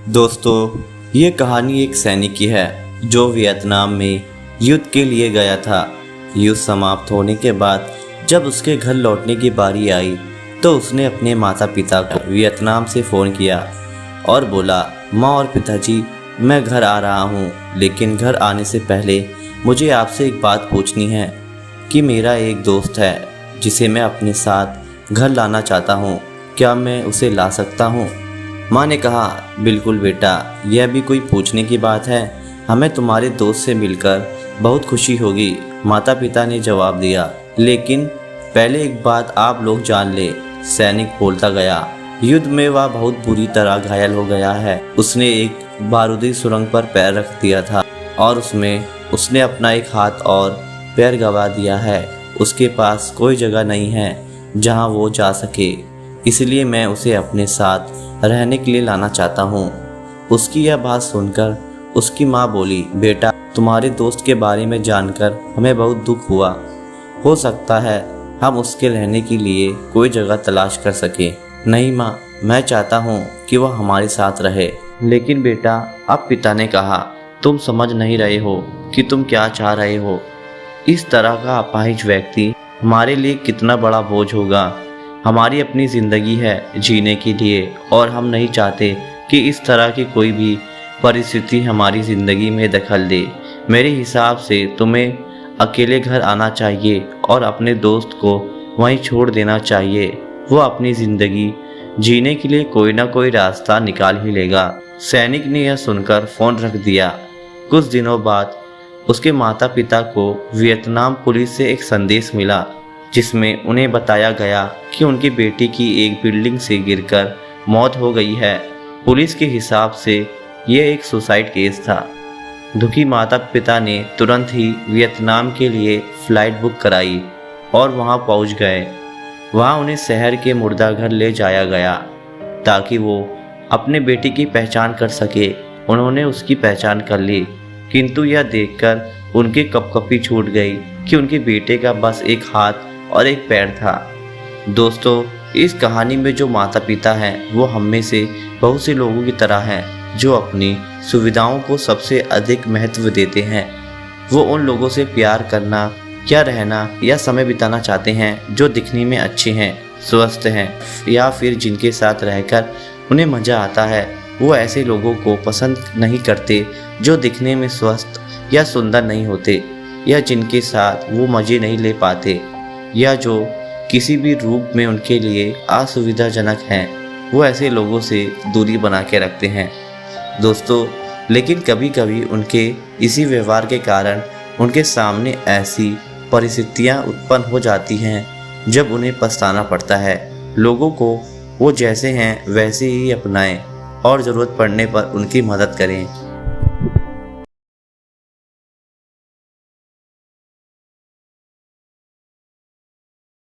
दोस्तों, ये कहानी एक सैनिक की है जो वियतनाम में युद्ध के लिए गया था। युद्ध समाप्त होने के बाद जब उसके घर लौटने की बारी आई तो उसने अपने माता पिता को वियतनाम से फ़ोन किया और बोला, माँ और पिताजी, मैं घर आ रहा हूँ, लेकिन घर आने से पहले मुझे आपसे एक बात पूछनी है कि मेरा एक दोस्त है जिसे मैं अपने साथ घर लाना चाहता हूँ। क्या मैं उसे ला सकता हूँ? माँ ने कहा, बिल्कुल बेटा, यह भी कोई पूछने की बात है। हमें तुम्हारे दोस्त से मिलकर बहुत खुशी होगी। माता पिता ने जवाब दिया। लेकिन पहले एक बात आप लोग जान ले, सैनिक बोलता गया। युद्ध में वह बहुत बुरी तरह घायल हो गया है। उसने एक बारूदी सुरंग पर पैर रख दिया था और उसमें उसने अपना एक हाथ और पैर गंवा दिया है। उसके पास कोई जगह नहीं है जहां वो जा सके, इसलिए मैं उसे अपने साथ रहने के लिए लाना चाहता हूँ। उसकी यह बात सुनकर उसकी माँ बोली, बेटा, तुम्हारे दोस्त के बारे में जानकर हमें बहुत दुख हुआ। हो सकता है हम उसके रहने के लिए कोई जगह तलाश कर सके। नहीं माँ, मैं चाहता हूँ कि वह हमारे साथ रहे। लेकिन बेटा, अब पिता ने कहा, तुम समझ नहीं रहे हो कि तुम क्या चाह रहे हो। इस तरह का अपाहिज व्यक्ति हमारे लिए कितना बड़ा बोझ होगा। हमारी अपनी ज़िंदगी है जीने के लिए और हम नहीं चाहते कि इस तरह की कोई भी परिस्थिति हमारी ज़िंदगी में दखल दे। मेरे हिसाब से तुम्हें अकेले घर आना चाहिए और अपने दोस्त को वहीं छोड़ देना चाहिए। वो अपनी ज़िंदगी जीने के लिए कोई ना कोई रास्ता निकाल ही लेगा। सैनिक ने यह सुनकर फ़ोन रख दिया। कुछ दिनों बाद उसके माता पिता को वियतनाम पुलिस से एक संदेश मिला जिसमें उन्हें बताया गया कि उनकी बेटी की एक बिल्डिंग से गिरकर मौत हो गई है। पुलिस के हिसाब से यह एक सुसाइड केस था। दुखी माता पिता ने तुरंत ही वियतनाम के लिए फ़्लाइट बुक कराई और वहां पहुंच गए। वहां उन्हें शहर के मुर्दाघर ले जाया गया ताकि वो अपने बेटी की पहचान कर सके। उन्होंने उसकी पहचान कर ली, किंतु यह देखकर उनकी कपकपी छूट गई कि उनके बेटे का बस एक हाथ और एक पैर था। दोस्तों, इस कहानी में जो माता पिता हैं वो हम में से बहुत से लोगों की तरह हैं जो अपनी सुविधाओं को सबसे अधिक महत्व देते हैं। वो उन लोगों से प्यार करना या रहना या समय बिताना चाहते हैं जो दिखने में अच्छे हैं, स्वस्थ हैं या फिर जिनके साथ रहकर उन्हें मज़ा आता है। वो ऐसे लोगों को पसंद नहीं करते जो दिखने में स्वस्थ या सुंदर नहीं होते या जिनके साथ वो मज़े नहीं ले पाते या जो किसी भी रूप में उनके लिए असुविधाजनक हैं। वो ऐसे लोगों से दूरी बना के रखते हैं दोस्तों। लेकिन कभी कभी उनके इसी व्यवहार के कारण उनके सामने ऐसी परिस्थितियां उत्पन्न हो जाती हैं जब उन्हें पछताना पड़ता है। लोगों को वो जैसे हैं वैसे ही अपनाएं और ज़रूरत पड़ने पर उनकी मदद करें।